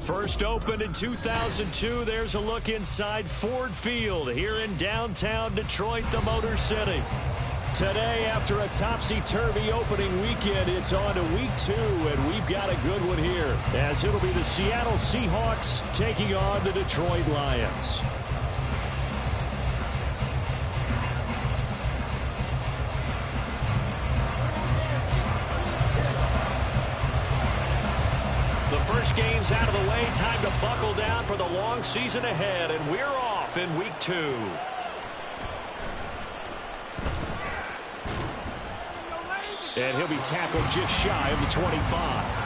First opened in 2002, there's a look inside Ford Field here in downtown Detroit, the Motor City. Today, after a topsy-turvy opening weekend, it's on to week 2, and we've got a good one here, as it'll be the Seattle Seahawks taking on the Detroit Lions. First game's out of the way. Time to buckle down for the long season ahead, and we're off in week 2. And he'll be tackled just shy of the 25.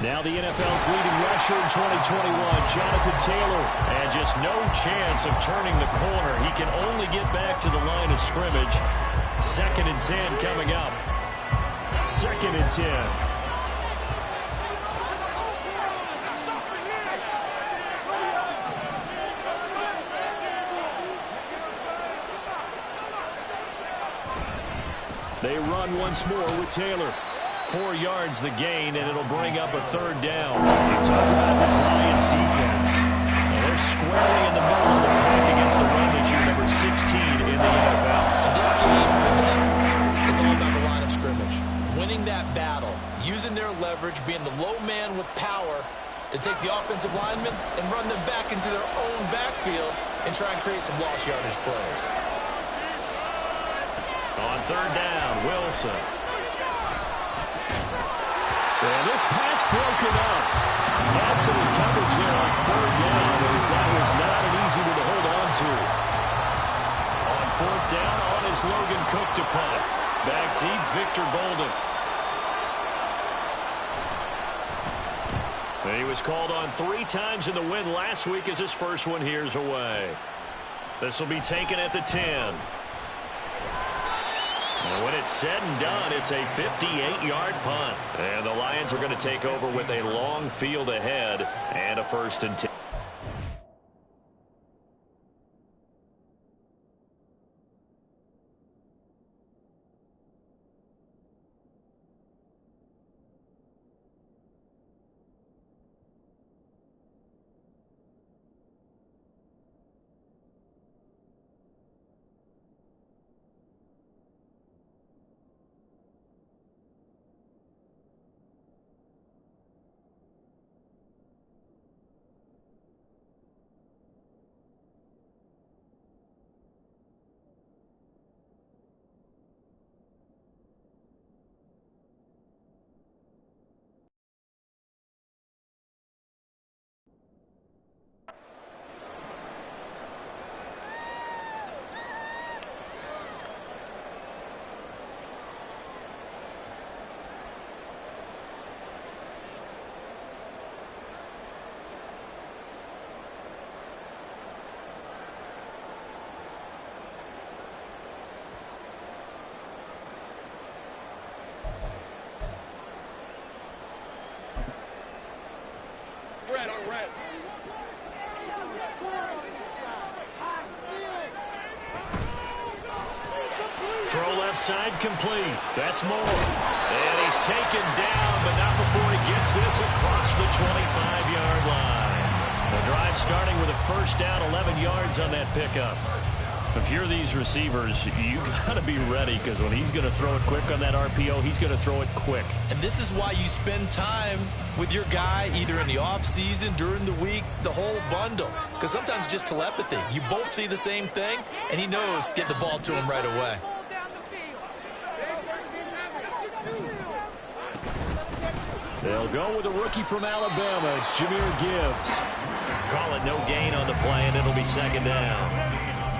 Now the NFL's leading rusher in 2021, Jonathan Taylor. And just no chance of turning the corner. He can only get back to the line of scrimmage. 2nd and 10 coming up. 2nd and 10. They run once more with Taylor. 4 yards the gain, and it'll bring up a 3rd down. You talk about this Lions defense. Well, they're squarely in the middle of the pack against the run this year, number 16 in the NFL. And this game for them is all about the line of scrimmage. Winning that battle, using their leverage, being the low man with power to take the offensive linemen and run them back into their own backfield and try and create some lost yardage plays. On 3rd down, Wilson. And this pass broken up. Excellent coverage there on 3rd down, as that was not an easy one to hold on to. On 4th down, on is Logan Cook to punt. Back deep, Victor Bolden. And he was called on 3 times in the win last week as his first one here's away. This will be taken at the 10. And when it's said and done, it's a 58-yard punt. And the Lions are going to take over with a long field ahead and a 1st and 10. Throw left side complete. That's Moore. And he's taken down, but not before he gets this across the 25-yard line. The drive starting with a 1st down, 11 yards on that pickup. If you're these receivers, you got to be ready, because when he's going to throw it quick on that RPO, he's going to throw it quick. And this is why you spend time with your guy either in the offseason, during the week, the whole bundle. Because sometimes just telepathy. You both see the same thing, and he knows get the ball to him right away. They'll go with a rookie from Alabama. It's Jahmyr Gibbs. Call it no gain on the play, and it'll be second down.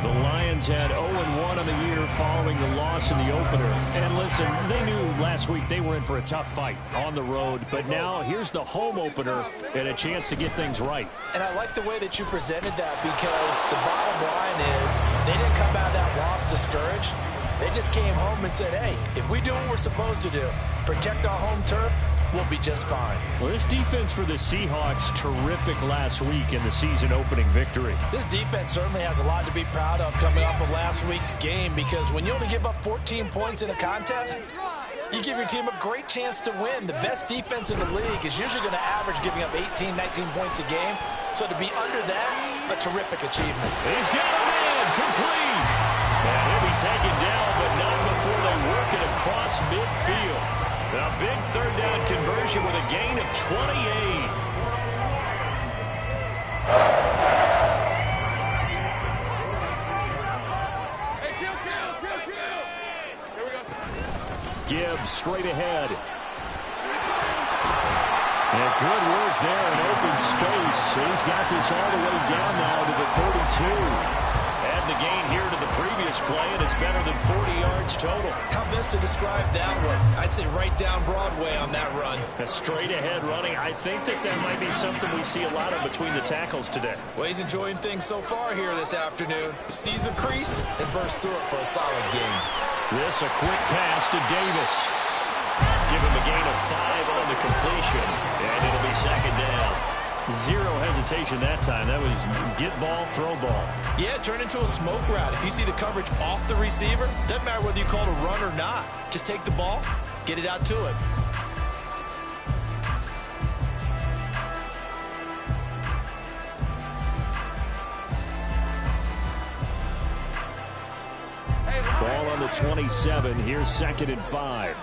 The Lions had 0-1 on the year following the loss in the opener. And listen, they knew last week they were in for a tough fight on the road. But now here's the home opener and a chance to get things right. And I like the way that you presented that, because the bottom line is they didn't come out of that loss discouraged. They just came home and said, hey, if we do what we're supposed to do, protect our home turf, we'll be just fine. Well, this defense for the Seahawks, terrific last week in the season-opening victory. This defense certainly has a lot to be proud of coming off of last week's game, because when you only give up 14 points in a contest, you give your team a great chance to win. The best defense in the league is usually going to average giving up 18, 19 points a game. So to be under that, a terrific achievement. He's got a man, complete. And he'll be taken down, but not before they work it across midfield. A big third down conversion with a gain of 28. Gibbs straight ahead. And good work there in open space. He's got this all the way down now to the 32. Add the gain here to the previous play, and it's better than 40 yards total. How best to describe that one? I'd say right down Broadway on that run. A straight ahead running. I think that might be something we see a lot of between the tackles today. Well, he's enjoying things so far here this afternoon. Sees a crease and bursts through it for a solid gain. This a quick pass to Davis. Give him a gain of 5 on the completion, and it'll be second down. Zero hesitation that time. That was get ball, throw ball. Yeah, turn into a smoke route. If you see the coverage off the receiver, doesn't matter whether you call it a run or not. Just take the ball, get it out to it. Ball on the 27. Here's 2nd and 5.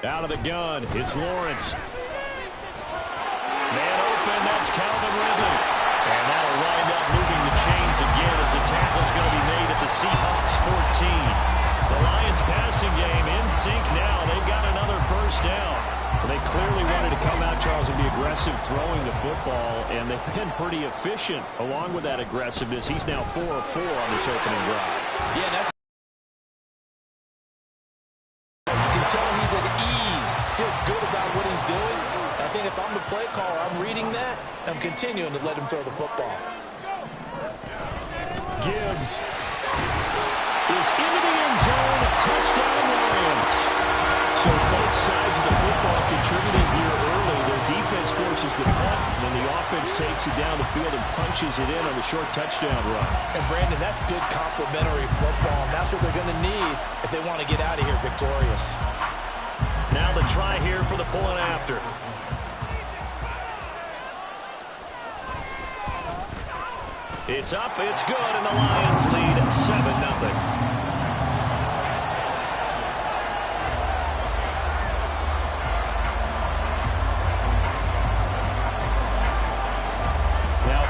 Out of the gun, it's Lawrence. Man open, that's Calvin Ridley. And that'll wind up moving the chains again as the tackle's going to be made at the Seahawks 14. The Lions passing game in sync now. They've got another first down. Well, they clearly wanted to come out, Charles, and be aggressive throwing the football, and they've been pretty efficient along with that aggressiveness. He's now 4 of 4 on this opening drive. Yeah, that's tell he's at ease, feels good about what he's doing. I think if I'm the play caller, I'm reading that, I'm continuing to let him throw the football. Gibbs is into the end zone. Touchdown Lions. So both sides of the football contributing here early. Their defense forces the punt, and then the offense takes it down the field and punches it in on the short touchdown run. And Brandon, that's good complementary football, and that's what they're going to need if they want to get out of here victorious. Now the try here for the pull and after. It's up, it's good, and the Lions lead 7-0.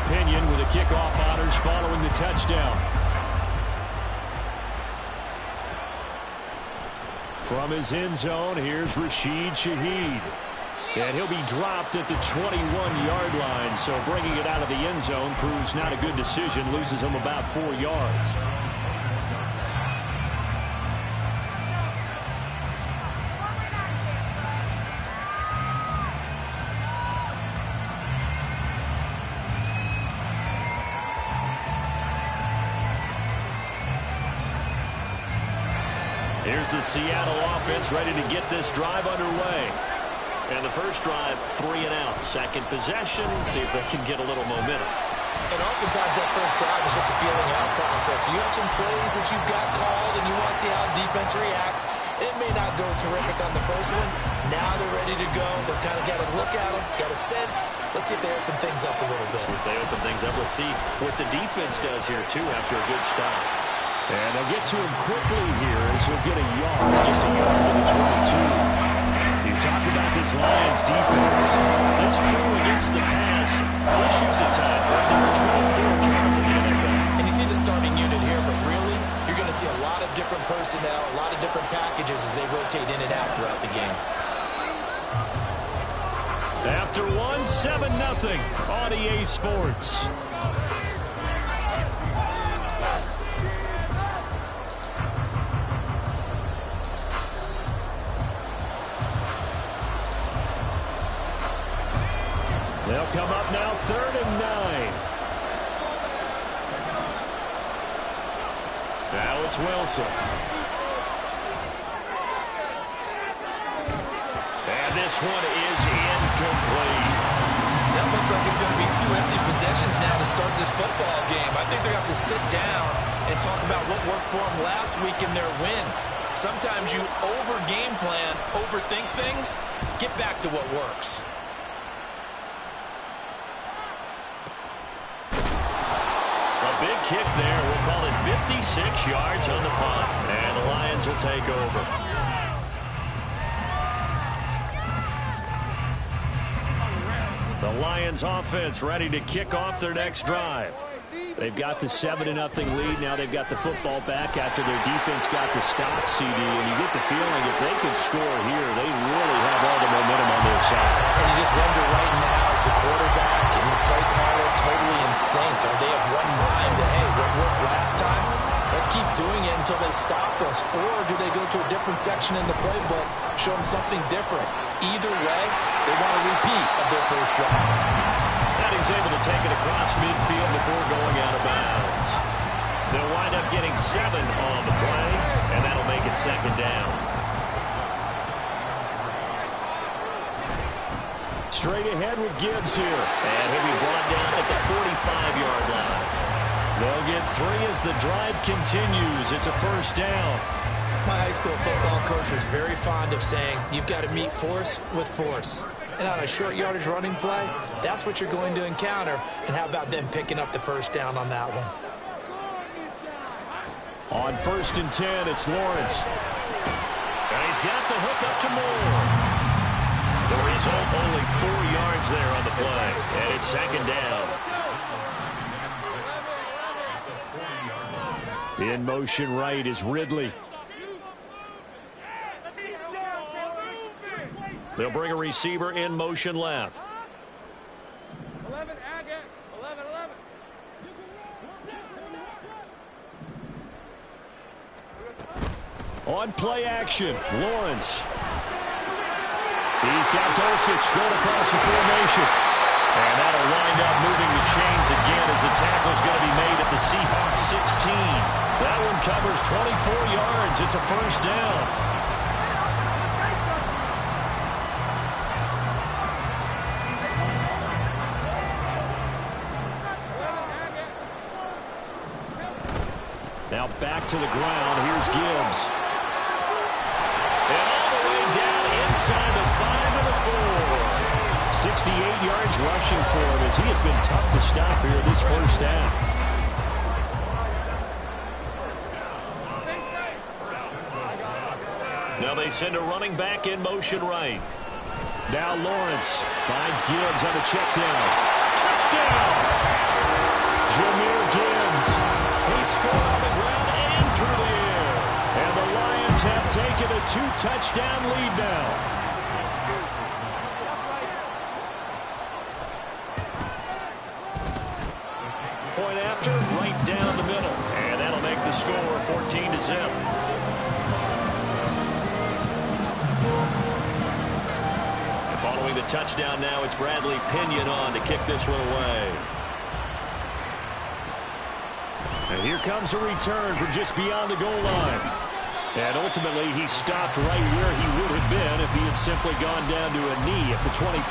Pinion with a kickoff honors following the touchdown. From his end zone, here's Rashid Shaheed. And he'll be dropped at the 21-yard line, so bringing it out of the end zone proves not a good decision, loses him about 4 yards. Here's the Seattle offense ready to get this drive underway. And the first drive, 3 and out. Second possession, see if they can get a little momentum. And oftentimes that first drive is just a feeling out process. You have some plays that you've got called and you want to see how defense reacts. It may not go terrific on the first one. Now they're ready to go. They've kind of got a look at them, got a sense. Let's see if they open things up a little bit. See if they open things up. Let's see what the defense does here, too, after a good stop. And they'll get to him quickly here as he'll get a yard, just a yard to the 22. You talk about this Lions defense. This crew against the pass, issues at times, right? Number 24, Charles, in the NFL. And you see the starting unit here, but really, you're going to see a lot of different personnel, a lot of different packages as they rotate in and out throughout the game. After 7-0 on EA Sports. They'll come up now 3rd and 9. Now it's Wilson. And this one is incomplete. That looks like it's going to be 2 empty possessions now to start this football game. I think they're going to have to sit down and talk about what worked for them last week in their win. Sometimes you over-game plan, overthink things. Get back to what works. Big kick there. We'll call it 56 yards on the punt. And the Lions will take over. The Lions offense ready to kick off their next drive. They've got the 7-0 lead. Now they've got the football back after their defense got the stop, CD. And you get the feeling if they could score here, they really have all the momentum on their side. And you just wonder right now, is the quarterback and the play caller totally in sync? Are they of one mind that, hey, what worked last time? Let's keep doing it until they stop us. Or do they go to a different section in the playbook, show them something different? Either way, they want a repeat of their first drive. And he's able to take it across midfield before going out of bounds. They'll wind up getting 7 on the play, and that'll make it 2nd down. Straight ahead with Gibbs here. And he'll be brought down at the 45-yard line. They'll get 3 as the drive continues. It's a 1st down. My high school football coach was very fond of saying, you've got to meet force with force. And on a short yardage running play, that's what you're going to encounter. And how about them picking up the 1st down on that one? On 1st and 10, it's Lawrence. And he's got the hook up to Moore. The result, only 4 yards there on the play. And it's 2nd down. In motion right is Ridley. They'll bring a receiver in motion left. 11, 11, 11. On play action, Lawrence. He's got Dulcich going across the formation. And that'll wind up moving the chains again as the tackle's going to be made at the Seahawks 16. That one covers 24 yards. It's a 1st down. Now back to the ground. Here's Gibbs. And all the way down inside the 5 and the 4. 68 yards rushing for him as he has been tough to stop here this 1st down. Now they send a running back in motion right. Now Lawrence finds Gibbs on the check down. Touchdown! Jahmyr Gibbs. He scored on the ground and through the air. And the Lions have taken a 2-touchdown lead now. Point after, right down the middle. And that'll make the score 14-0. Following the touchdown now, it's Bradley Pinion on to kick this one away. And here comes a return from just beyond the goal line. And ultimately, he stopped right where he would have been if he had simply gone down to a knee at the 25.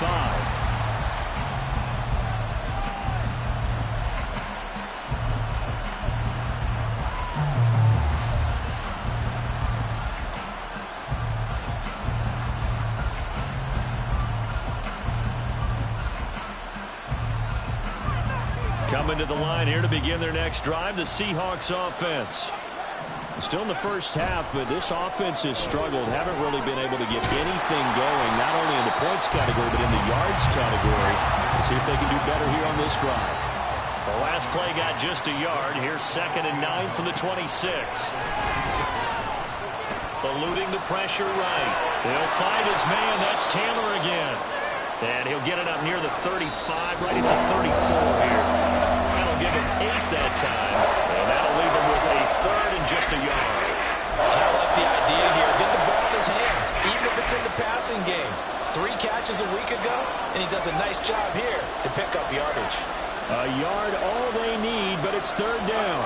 Coming to the line here to begin their next drive, the Seahawks offense. Still in the first half, but this offense has struggled. Haven't really been able to get anything going, not only in the points category, but in the yards category. Let's see if they can do better here on this drive. The last play got just a yard. Here's 2nd and 9 from the 26. Eluding the pressure right. He'll find his man. That's Taylor again. And he'll get it up near the 35, right at the 34 here. That'll give him 8 that time. And that'll leave him with a 3rd and just a yard. I like the idea here. Get the ball in his hands, even if it's in the passing game. 3 catches a week ago, and he does a nice job here to pick up yardage. A yard all they need, but it's 3rd down.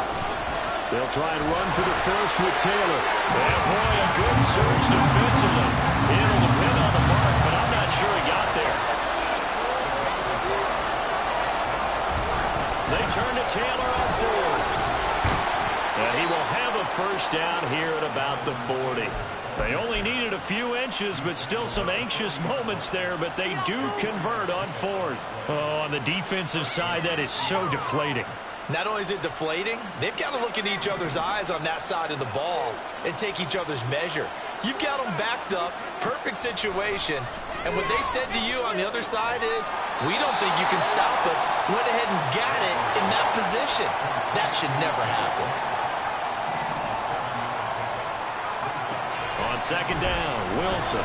They'll try and run for the first with Taylor. And boy, a good surge defensively. It'll depend on the mark, but I'm not sure he got there. They turn to Taylor on 4th. And he will have a first down here at about the 40. They only needed a few inches, but still some anxious moments there, but they do convert on 4th. Oh, on the defensive side, that is so deflating. Not only is it deflating, they've got to look in each other's eyes on that side of the ball and take each other's measure. You've got them backed up, perfect situation, and what they said to you on the other side is, we don't think you can stop us. Went ahead and got it in that position. That should never happen. On 2nd down, Wilson.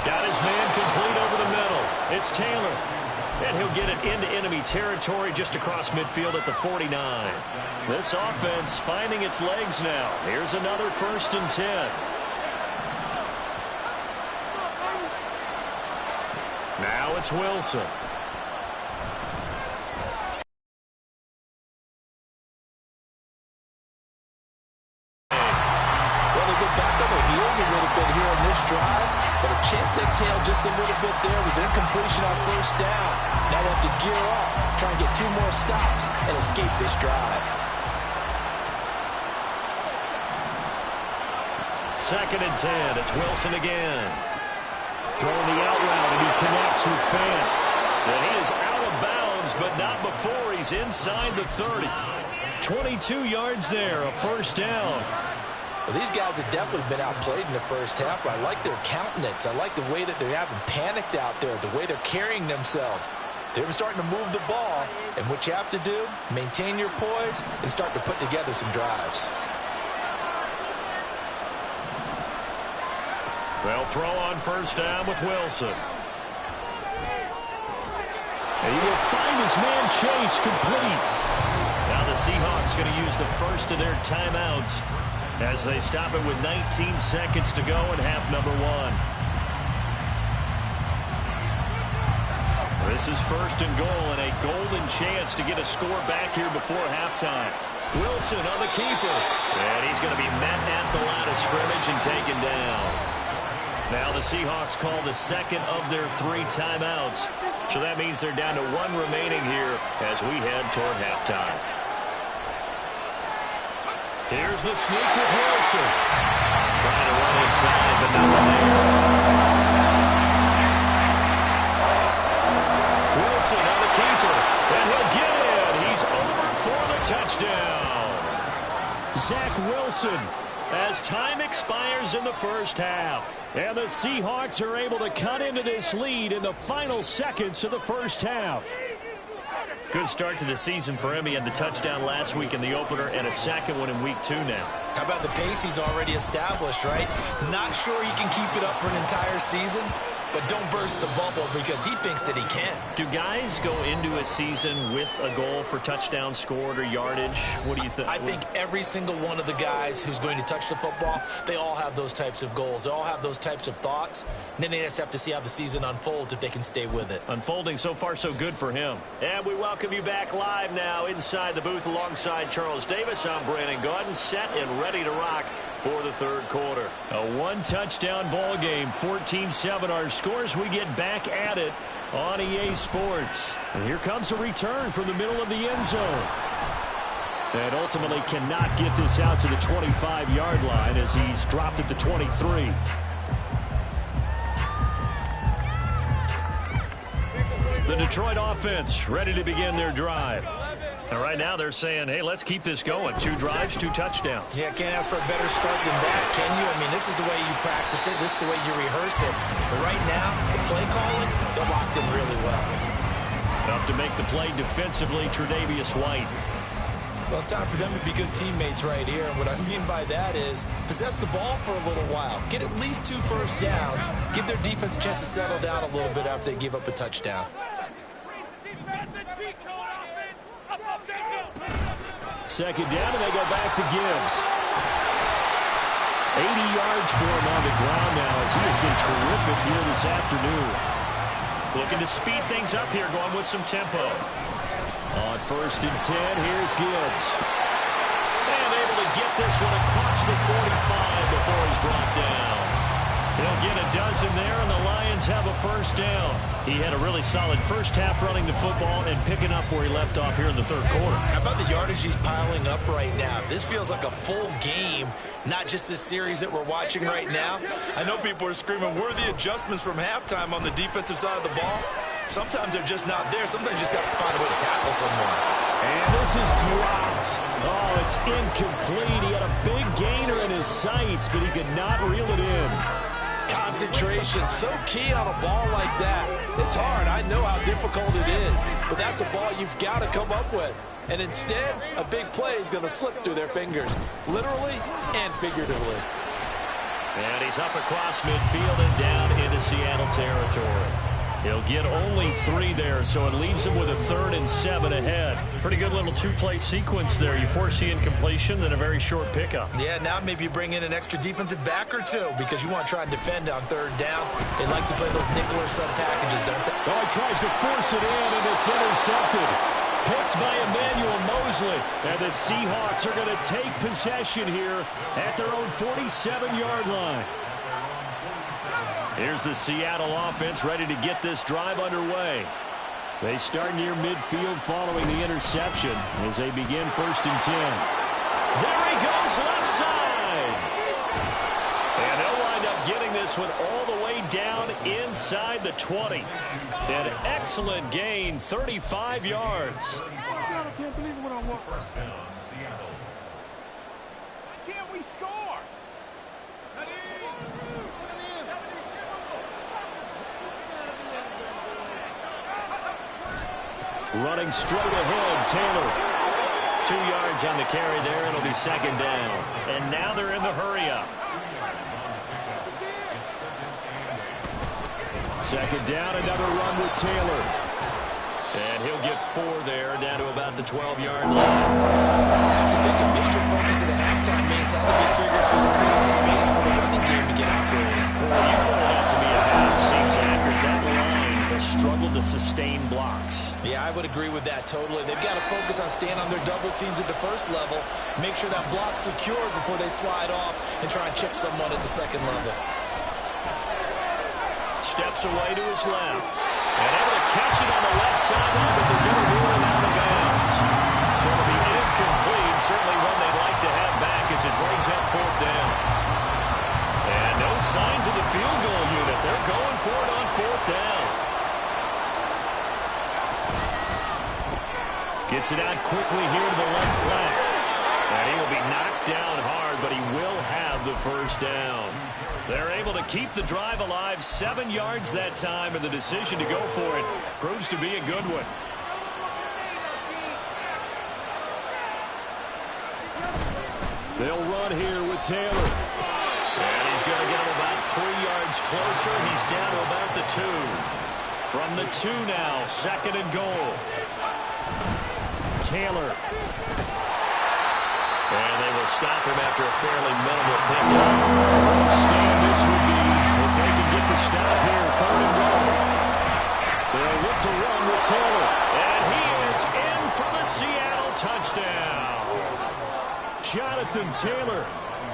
Got his man complete over the middle. It's Taylor. And he'll get it into enemy territory just across midfield at the 49. This offense finding its legs now. Here's another 1st and 10. Now it's Wilson. Well, they get back on their heels a little bit here on this drive, but a chance to exhale just a little bit there with incompletion on 1st down. Now they have to gear up, try and get 2 more stops, and escape this drive. 2nd and 10. It's Wilson again. Throwing the out route, and he connects with Fant. And he is out of bounds, but not before he's inside the 30. 22 yards there, a 1st down. Well, these guys have definitely been outplayed in the first half, but I like their countenance. I like the way that they haven't panicked out there, the way they're carrying themselves. They're starting to move the ball, and what you have to do, maintain your poise and start to put together some drives. They'll throw on 1st down with Wilson. And he will find his man Chase complete. Now the Seahawks going to use the first of their timeouts as they stop it with 19 seconds to go in half number 1. This is 1st and goal and a golden chance to get a score back here before halftime. Wilson on the keeper. And he's going to be met at the line of scrimmage and taken down. Now the Seahawks call the 2nd of their 3 timeouts. So that means they're down to 1 remaining here as we head toward halftime. Here's the sneak with Wilson. Trying to run inside, but nothing there. Wilson on the keeper, and he'll get in. He's over for the touchdown. Zach Wilson, as time expires in the first half. And the Seahawks are able to cut into this lead in the final seconds of the first half. Good start to the season for him. He had the touchdown last week in the opener and a 2nd one in week 2 now. How about the pace he's already established, right? Not sure he can keep it up for an entire season, but don't burst the bubble because he thinks that he can. Do guys go into a season with a goal for touchdowns scored or yardage? What do you think? I think every single one of the guys who's going to touch the football, they all have those types of goals. They all have those types of thoughts. And then they just have to see how the season unfolds if they can stay with it. Unfolding so far so good for him. And we welcome you back live now inside the booth alongside Charles Davis. I'm Brandon Gaudin, set and ready to rock for the 3rd quarter. A 1-touchdown ball game, 14-7 our scores. We get back at it on EA Sports. And here comes a return from the middle of the end zone. And ultimately cannot get this out to the 25-yard line as he's dropped at the 23. The Detroit offense ready to begin their drive. And right now they're saying, hey, let's keep this going. 2 drives, 2 touchdowns. Yeah, can't ask for a better start than that, can you? I mean, this is the way you practice it. This is the way you rehearse it. But right now, the play calling, they're locked in really well. Up to make the play defensively, Tre'Davious White. Well, it's time for them to be good teammates right here. And what I mean by that is possess the ball for a little while. Get at least 2 first downs. Give their defense a chance to settle down a little bit after they give up a touchdown. Second down, and they go back to Gibbs. 80 yards for him on the ground now as he has been terrific here this afternoon. Looking to speed things up here, going with some tempo. On 1st and 10, here's Goonz. And able to get this one across the 45 before he's brought down. He'll get a dozen there, and the Lions have a first down. He had a really solid first half running the football and picking up where he left off here in the 3rd quarter. How about the yardage he's piling up right now? This feels like a full game, not just this series that we're watching right now. I know people are screaming, where are the adjustments from halftime on the defensive side of the ball? Sometimes they're just not there. Sometimes you just got to find a way to tackle someone. And this is dropped. Oh, it's incomplete. He had a big gainer in his sights, but he could not reel it in. Concentration, so key on a ball like that. It's hard. I know how difficult it is, but that's a ball you've got to come up with. And instead, a big play is going to slip through their fingers, literally and figuratively. And he's up across midfield and down into Seattle territory. He'll get only 3 there, so it leaves him with a 3rd and 7 ahead. Pretty good little 2-play sequence there. You force the incompletion, then a very short pickup. Yeah, now maybe you bring in an extra defensive back or 2 because you want to try and defend on 3rd down. They like to play those nickel or sub packages, don't they? Oh, he tries to force it in, and it's intercepted. Picked by Emmanuel Mosley. And the Seahawks are going to take possession here at their own 47-yard line. Here's the Seattle offense ready to get this drive underway. They start near midfield following the interception as they begin 1st and 10. There he goes, left side. And they'll wind up getting this one all the way down inside the 20. An excellent gain, 35 yards. I can't believe what I want. First down, Seattle. Why can't we score? Running straight ahead, Taylor. 2 yards on the carry there. It'll be 2nd down. And now they're in the hurry-up. 2nd down, another run with Taylor. And he'll get 4 there, down to about the 12-yard line. I have to think a major focus at the halftime means how to be figured out how to create space for the running game to get operating. Well, you pointed out to me a half. Seems accurate. That line has struggled to sustain blocks. Yeah, I would agree with that totally. They've got to focus on staying on their double teams at the 1st level, make sure that block's secure before they slide off and try and chip someone at the 2nd level. Steps away to his left. And able to catch it on the left sideline, but they're going to rule it out of bounds. So it'll be incomplete. Certainly one they'd like to have back as it brings up 4th down. And no signs of the field goal unit. They're going for it on 4th down. Gets it out quickly here to the left flank. And he will be knocked down hard, but he will have the 1st down. They're able to keep the drive alive, 7 yards that time, and the decision to go for it proves to be a good one. They'll run here with Taylor. And he's going to get him about 3 yards closer. He's down to about the 2. From the 2 now, 2nd and goal. Taylor. And they will stop him after a fairly minimal pickup. What a stand this would be if they can get the stop here, 3rd and goal. They'll look to run with Taylor. And he is in for the Seattle touchdown. Jonathan Taylor,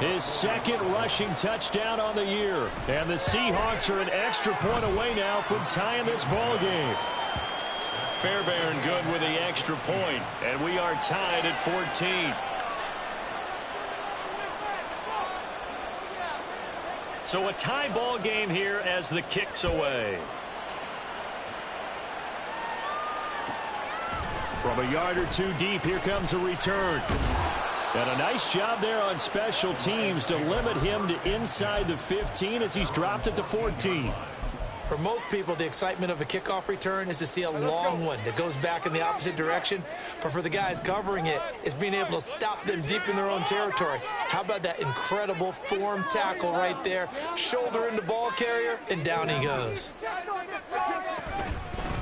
his 2nd rushing touchdown on the year. And the Seahawks are an extra point away now from tying this ball game. Fairbairn good with the extra point, and we are tied at 14. So a tie ball game here as the kick's away. From a yard or two deep, here comes a return. And a nice job there on special teams to limit him to inside the 15 as he's dropped at the 14. For most people, the excitement of a kickoff return is to see a long one that goes back in the opposite direction. But for the guys covering it, it's being able to stop them deep in their own territory. How about that incredible form tackle right there? Shoulder into ball carrier, and down he goes.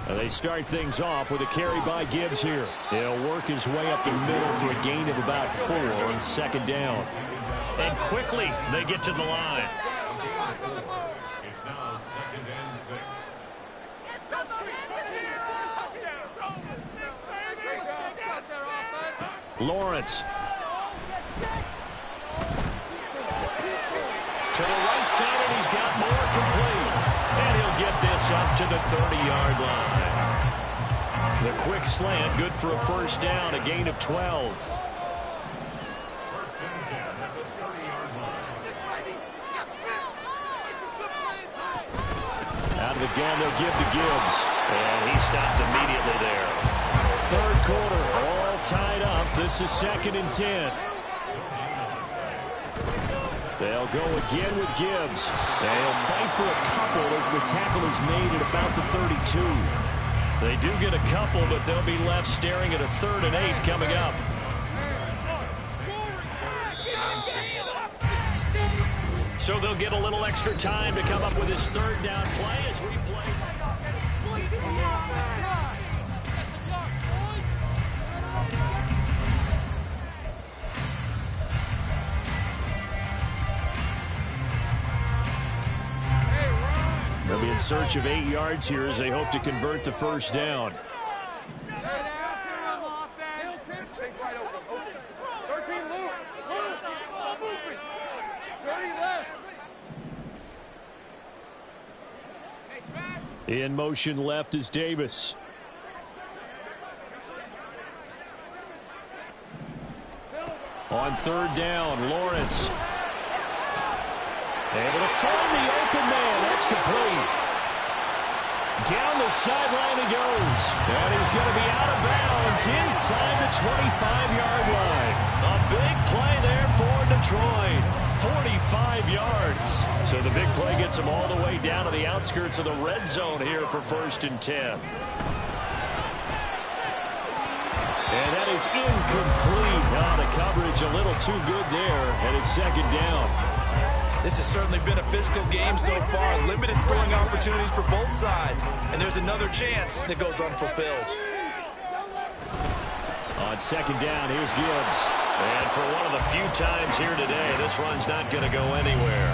They start things off with a carry by Gibbs here. He'll work his way up the middle for a gain of about 4 on second down. And quickly, they get to the line. It's now 2nd and 6. Lawrence. To the right side, and he's got more complete. And he'll get this up to the 30-yard line. The quick slant, good for a first down, a gain of 12. First and 10 at the 30-yard line. Out of the gun, they'll give to Gibbs. And he stopped immediately there. Third quarter, all tied up. This is 2nd and 10. They'll go again with Gibbs. And he'll fight for a couple as the tackle is made at about the 32. They do get a couple, but they'll be left staring at a 3rd and 8 coming up. So they'll get a little extra time to come up with his 3rd down play as we play. They'll be in search of 8 yards here as they hope to convert the first down. In motion left is Davis. On 3rd down, Lawrence. Able to find the open man. That's complete. Down the sideline he goes. And he's going to be out of bounds inside the 25-yard line. A big play there for Detroit. 45 yards. So the big play gets him all the way down to the outskirts of the red zone here for 1st and 10. And that is incomplete. Oh, the coverage a little too good there. And it's 2nd down. This has certainly been a physical game so far. Limited scoring opportunities for both sides. And there's another chance that goes unfulfilled. On 2nd down, here's Gibbs. And for one of the few times here today, this run's not going to go anywhere.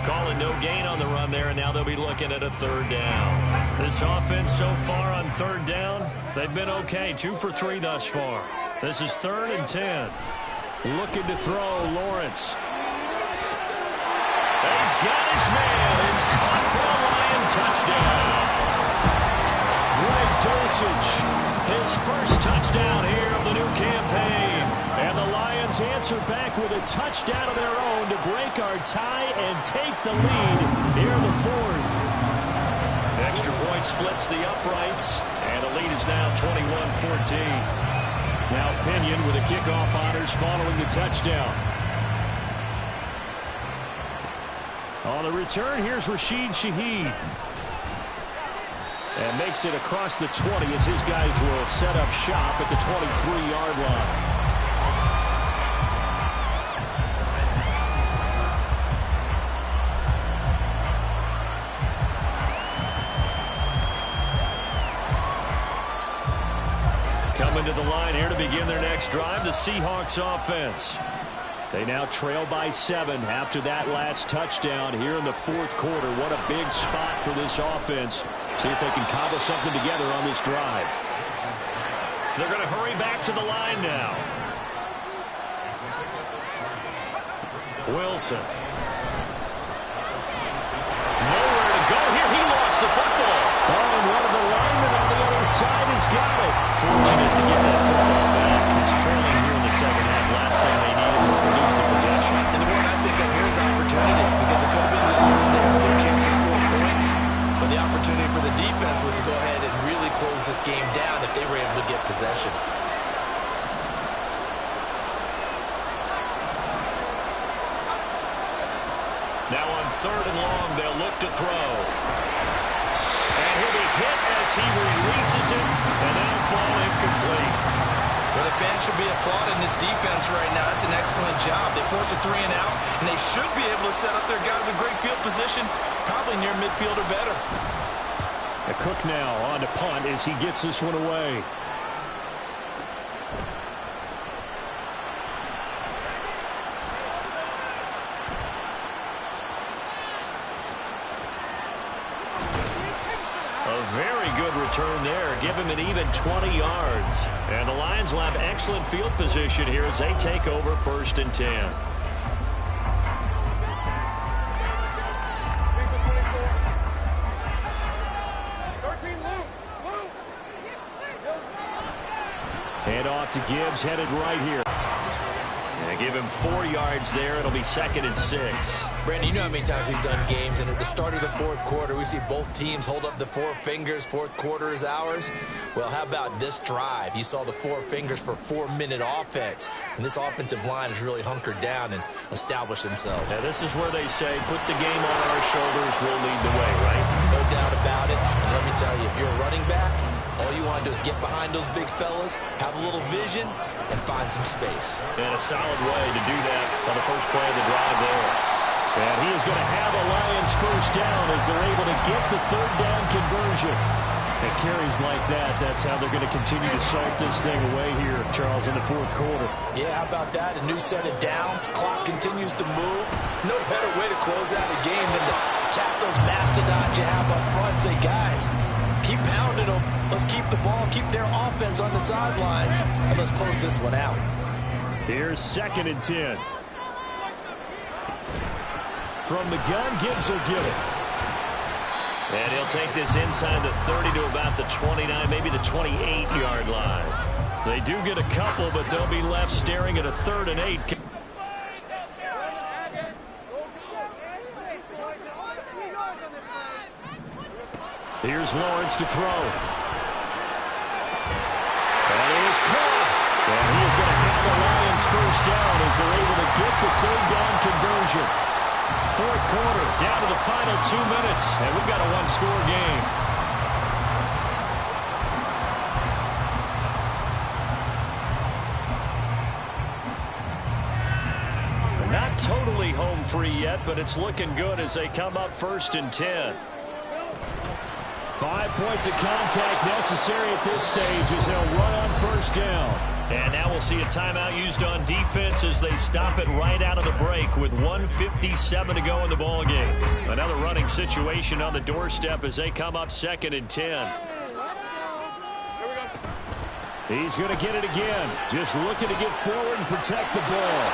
Calling no gain on the run there, and now they'll be looking at a 3rd down. This offense so far on 3rd down, they've been okay. 2 for 3 thus far. This is 3rd and 10. Looking to throw, Lawrence. He's got his man. It's caught for a Lion touchdown. Greg Dulcich, his first touchdown here of the new campaign. And the Lions answer back with a touchdown of their own to break our tie and take the lead here in the 4th. Extra point splits the uprights, and the lead is now 21-14. Now Pinion with the kickoff honors following the touchdown. On the return, here's Rashid Shaheed. And makes it across the 20 as his guys will set up shop at the 23-yard line. Coming to the line here to begin their next drive, the Seahawks offense. They now trail by 7 after that last touchdown here in the 4th quarter. What a big spot for this offense. See if they can cobble something together on this drive. They're going to hurry back to the line now. Wilson. Nowhere to go here. He lost the football. Oh, and one of the linemen on the other side has got it. Fortunate to get that football back. It's trailing here in the second half. Last thing they needed was to lose the possession. And the one I think of here is opportunity, because it could have been lost there. Their chance to score points. But the opportunity for the defense was to go ahead and really close close this game down if they were able to get possession. Now on 3rd and long, they'll look to throw. And he'll be hit as he releases it, and that'll fall incomplete. Well, the fans should be applauding this defense right now. It's an excellent job. They force a 3 and out, and they should be able to set up their guys in great field position, probably near midfield or better. A Cook now on to punt as he gets this one away. Very good return there. Give him an even 20 yards. And the Lions will have excellent field position here as they take over 1st and 10. Hand off to Gibbs, headed right here. And give him 4 yards there. It'll be 2nd and 6. Brandon, you know how many times we've done games, and at the start of the 4th quarter, we see both teams hold up the 4 fingers. 4th quarter is ours. Well, how about this drive? You saw the 4 fingers for 4-minute offense, and this offensive line has really hunkered down and established themselves. Now, this is where they say, put the game on our shoulders, we'll lead the way, right? No doubt about it. And let me tell you, if you're a running back, all you want to do is get behind those big fellas, have a little vision, and find some space. And a solid way to do that on the first play of the drive there. And he is going to have a Lions 1st down as they're able to get the 3rd down conversion. And carries like that, that's how they're going to continue to salt this thing away here, Charles, in the 4th quarter. Yeah, how about that? A new set of downs. Clock continues to move. No better way to close out a game than to tap those mastodons you have up front. Say, guys, keep pounding them. Let's keep the ball, keep their offense on the sidelines, and let's close this one out. Here's 2nd and 10. From the gun, Gibbs will get it. And he'll take this inside the 30 to about the 29, maybe the 28-yard line. They do get a couple, but they'll be left staring at a 3rd and 8. Here's Lawrence to throw. And it is caught. And he is going to have the Lions 1st down as they're able to get the 3rd down conversion. 4th quarter, down to the final 2 minutes, and we've got a 1-score game. Not totally home free yet, but it's looking good as they come up 1st and 10. 5 points of contact necessary at this stage as they'll run on 1st down. And now we'll see a timeout used on defense as they stop it right out of the break with 1:57 to go in the ballgame. Another running situation on the doorstep as they come up 2nd and 10. He's going to get it again. Just looking to get forward and protect the ball.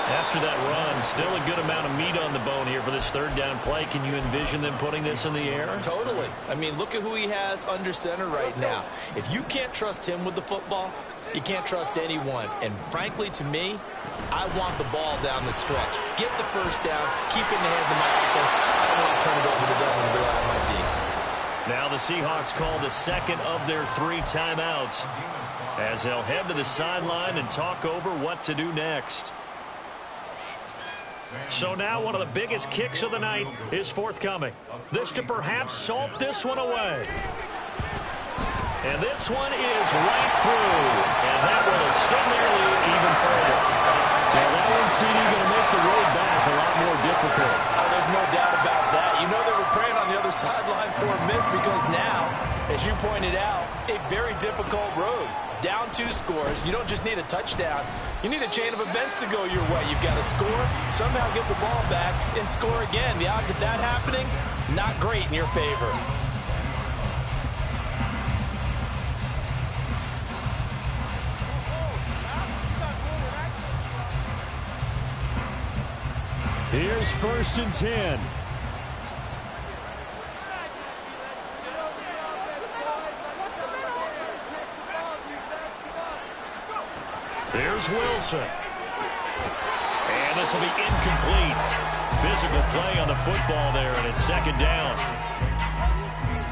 After that run, still a good amount of meat on the bone here for this 3rd down play. Can you envision them putting this in the air? Totally. I mean, look at who he has under center right now. If you can't trust him with the football, you can't trust anyone. And frankly, to me, I want the ball down the stretch. Get the 1st down, keep it in the hands of my offense. I don't want to turn it over to them and rely on my D. Now the Seahawks call the 2nd of their 3 timeouts as they'll head to the sideline and talk over what to do next. So now one of the biggest kicks of the night is forthcoming. This to perhaps salt this one away. And this one is right through. And that will extend their lead even further. So that one, CD, going to make the road back a lot more difficult. Oh, there's no doubt about that. You know they were praying on the other sideline for a miss because now, as you pointed out, a very difficult road. Down 2 scores. You don't just need a touchdown. You need a chain of events to go your way. You've got to score, somehow get the ball back, and score again. The odds of that happening, not great in your favor. Here's 1st and 10. Here's Wilson. And this will be incomplete. Physical play on the football there, and it's 2nd down.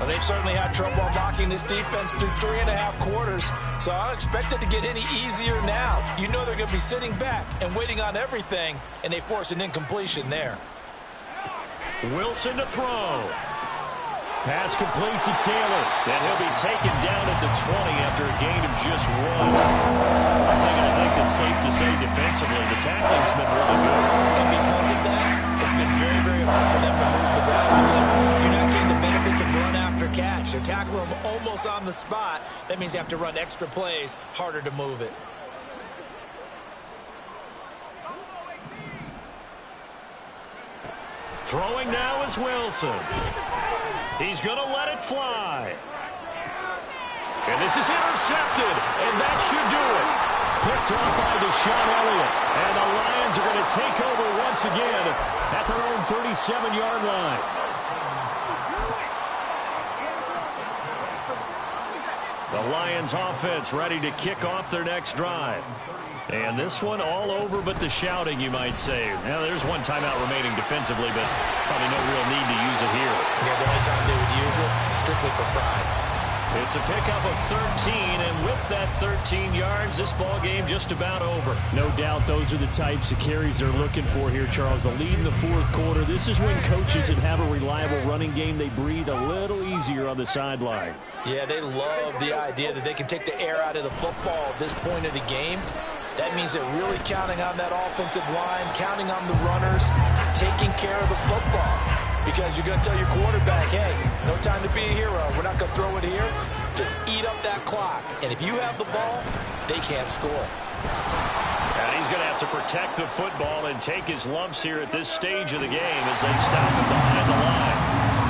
Well, they've certainly had trouble unlocking this defense through 3.5 quarters, so I don't expect it to get any easier now. You know they're going to be sitting back and waiting on everything, and they force an incompletion there. Wilson to throw. Pass complete to Taylor. And he'll be taken down at the 20 after a gain of just 1. I think it's safe to say defensively the tackling's been really good. And because of that, it's been very, very hard for them to move the ball because you're not getting the benefits of run after catch. They're tackling them almost on the spot. That means you have to run extra plays, harder to move it. Throwing now is Wilson. He's going to let it fly. And this is intercepted, and that should do it. Picked off by Deshaun Elliott. And the Lions are going to take over once again at their own 37-yard line. The Lions offense ready to kick off their next drive. And this one all over but the shouting, you might say. Now, there's one timeout remaining defensively, but probably no real need to use it here. Yeah, the only time they would use it, strictly for pride. It's a pickup of 13, and with that 13 yards, this ball game just about over. No doubt those are the types of carries they're looking for here, Charles. The lead in the fourth quarter. This is when coaches that have a reliable running game, they breathe a little easier on the sideline. Yeah, they love the idea that they can take the air out of the football at this point of the game. That means they're really counting on that offensive line, counting on the runners, taking care of the football. Because you're going to tell your quarterback, hey, no time to be a hero. We're not going to throw it here. Just eat up that clock. And if you have the ball, they can't score. And he's going to have to protect the football and take his lumps here at this stage of the game as they stop him behind the line.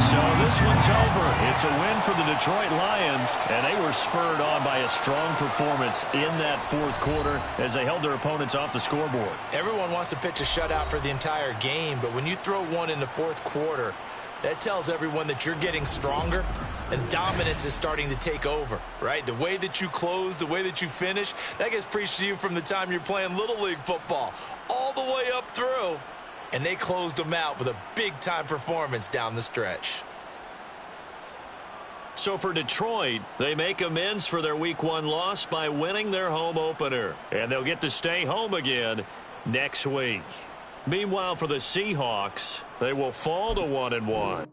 So this one's over. It's a win for the Detroit Lions, and they were spurred on by a strong performance in that fourth quarter as they held their opponents off the scoreboard. Everyone wants to pitch a shutout for the entire game, but when you throw one in the fourth quarter, that tells everyone that you're getting stronger and dominance is starting to take over, right? The way that you close, the way that you finish, that gets preached to you from the time you're playing Little League football all the way up through. And they closed them out with a big-time performance down the stretch. So for Detroit, they make amends for their Week 1 loss by winning their home opener. And they'll get to stay home again next week. Meanwhile, for the Seahawks, they will fall to 1-1.